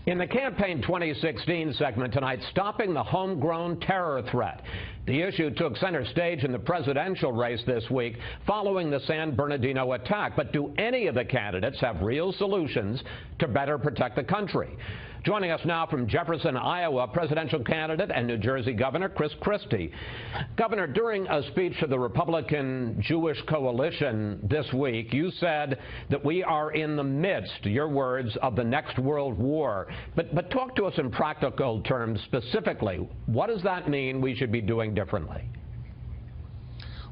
In the Campaign 2016 segment tonight, stopping the homegrown terror threat. The issue took center stage in the presidential race this week following the San Bernardino attack. But do any of the candidates have real solutions to better protect the country? Joining us now from Jefferson, Iowa, presidential candidate and New Jersey Governor Christie. Governor, during a speech to the Republican Jewish coalition this week, you said that we are in the midst, your words, of the next world war. But talk to us in practical terms specifically. What does that mean we should be doing differently?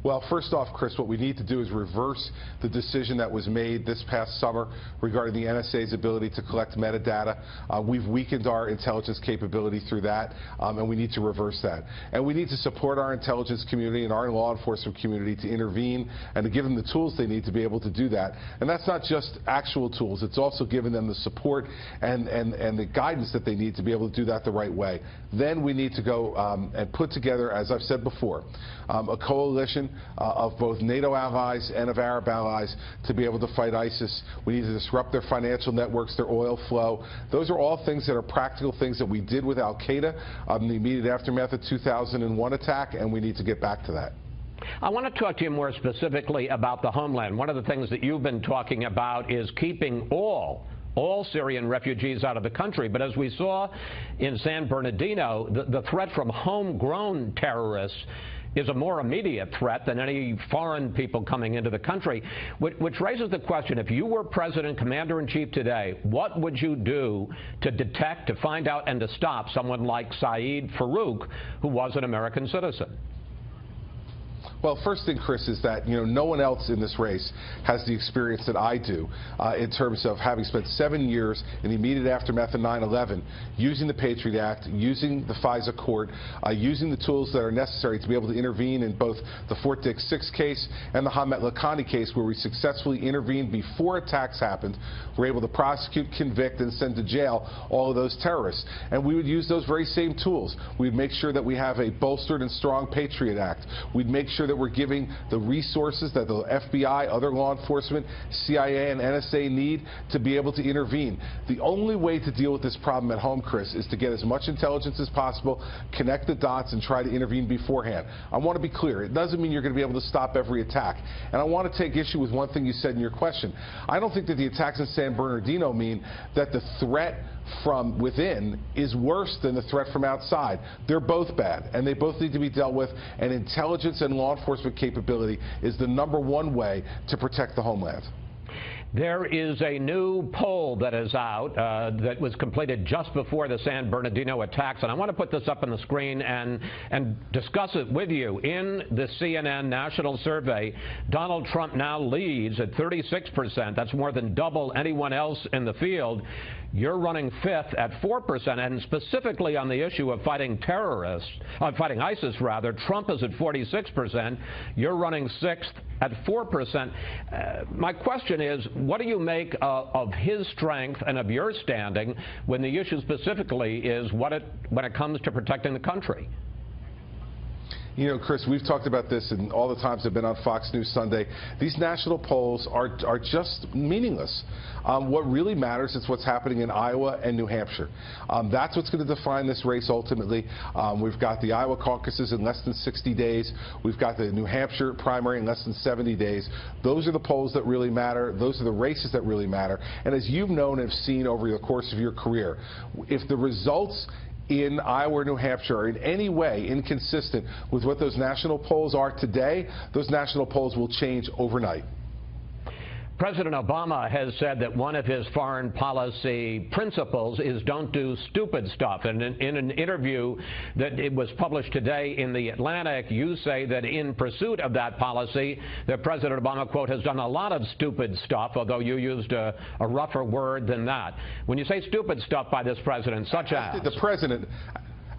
Well, first off, Chris, what we need to do is reverse the decision that was made this past summer regarding the NSA's ability to collect metadata. We've weakened our intelligence capability through that, and we need to reverse that. And we need to support our intelligence community and our law enforcement community to intervene and to give them the tools they need to be able to do that. And that's not just actual tools. It's also giving them the support and the guidance that they need to be able to do that the right way. Then we need to go and put together, as I've said before, a coalition of both NATO allies and of Arab allies to be able to fight ISIS. We need to disrupt their financial networks, their oil flow. Those are all things that are practical things that we did with al-Qaeda in the immediate aftermath of the 2001 attack, and we need to get back to that. I want to talk to you more specifically about the homeland. One of the things that you've been talking about is keeping all Syrian refugees out of the country. But as we saw in San Bernardino, the threat from homegrown terrorists is a more immediate threat than any foreign people coming into the country, which raises the question, if you were President, Commander-in-Chief today, what would you do to detect, to find out, and to stop someone like Saeed Farouk, who was an American citizen? Well, first thing, Chris, is that, no one else in this race has the experience that I do in terms of having spent 7 years in the immediate aftermath of 9/11, using the Patriot Act, using the FISA court, using the tools that are necessary to be able to intervene in both the Fort Dix 6 case and the Hamet Lakhani case, where we successfully intervened before attacks happened. We're able to prosecute, convict, and send to jail all of those terrorists. And we would use those very same tools. We'd make sure that we have a bolstered and strong Patriot Act. We'd make sure that we're giving the resources that the FBI, other law enforcement, CIA, and NSA need to be able to intervene. The only way to deal with this problem at home, Chris, is to get as much intelligence as possible, connect the dots, and try to intervene beforehand. I want to be clear. It doesn't mean you're going to be able to stop every attack. And I want to take issue with one thing you said in your question. I don't think that the attacks in San Bernardino mean that the threat from within is worse than the threat from outside. They're both bad, and they both need to be dealt with, and intelligence and law enforcement capability is the #1 way to protect the homeland. There is a new poll that is out that was completed just before the San Bernardino attacks, and I want to put this up on the screen and discuss it with you. In the CNN national survey, Donald Trump now leads at 36%. That's more than double anyone else in the field. You're running 5th at 4%, and specifically on the issue of fighting fighting ISIS rather, Trump is at 46%. You're running 6th at 4%. My question is, what do you make of his strength and of your standing when the issue specifically is when it comes to protecting the country? Chris, we've talked about this and all the times I've been on Fox News Sunday. These national polls are just meaningless. What really matters is what's happening in Iowa and New Hampshire. That's what's going to define this race ultimately. We've got the Iowa caucuses in less than 60 days. We've got the New Hampshire primary in less than 70 days. Those are the polls that really matter. Those are the races that really matter. And as you've known and have seen over the course of your career, if the results in Iowa or New Hampshire are in any way inconsistent with what those national polls are today, those national polls will change overnight. President Obama has said that one of his foreign policy principles is don't do stupid stuff. And in an interview that it was published today in The Atlantic, you say that in pursuit of that policy, that President Obama, quote, has done a lot of stupid stuff, although you used a rougher word than that. When you say stupid stuff by this president, such as?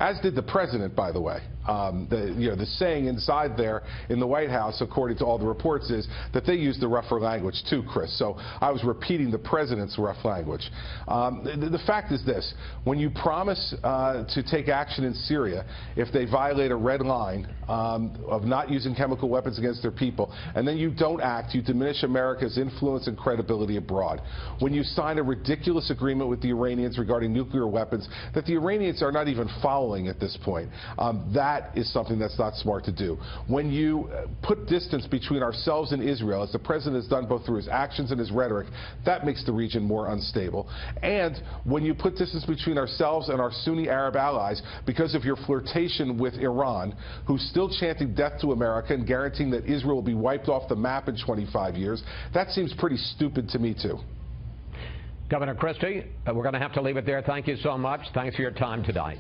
As did the president, by the way. The saying inside there in the White House, according to all the reports, is that they use the rougher language too, Chris. So I was repeating the president's rough language. The fact is this: when you promise to take action in Syria if they violate a red line of not using chemical weapons against their people, and then you don't act, you diminish America's influence and credibility abroad. When you sign a ridiculous agreement with the Iranians regarding nuclear weapons that the Iranians are not even following at this point, that is something that's not smart to do. When you put distance between ourselves and Israel, as the president has done both through his actions and his rhetoric, that makes the region more unstable. And when you put distance between ourselves and our Sunni Arab allies because of your flirtation with Iran, who's still chanting death to America and guaranteeing that Israel will be wiped off the map in 25 years, that seems pretty stupid to me, too. Governor Christie, we're going to have to leave it there. Thank you so much. Thanks for your time tonight.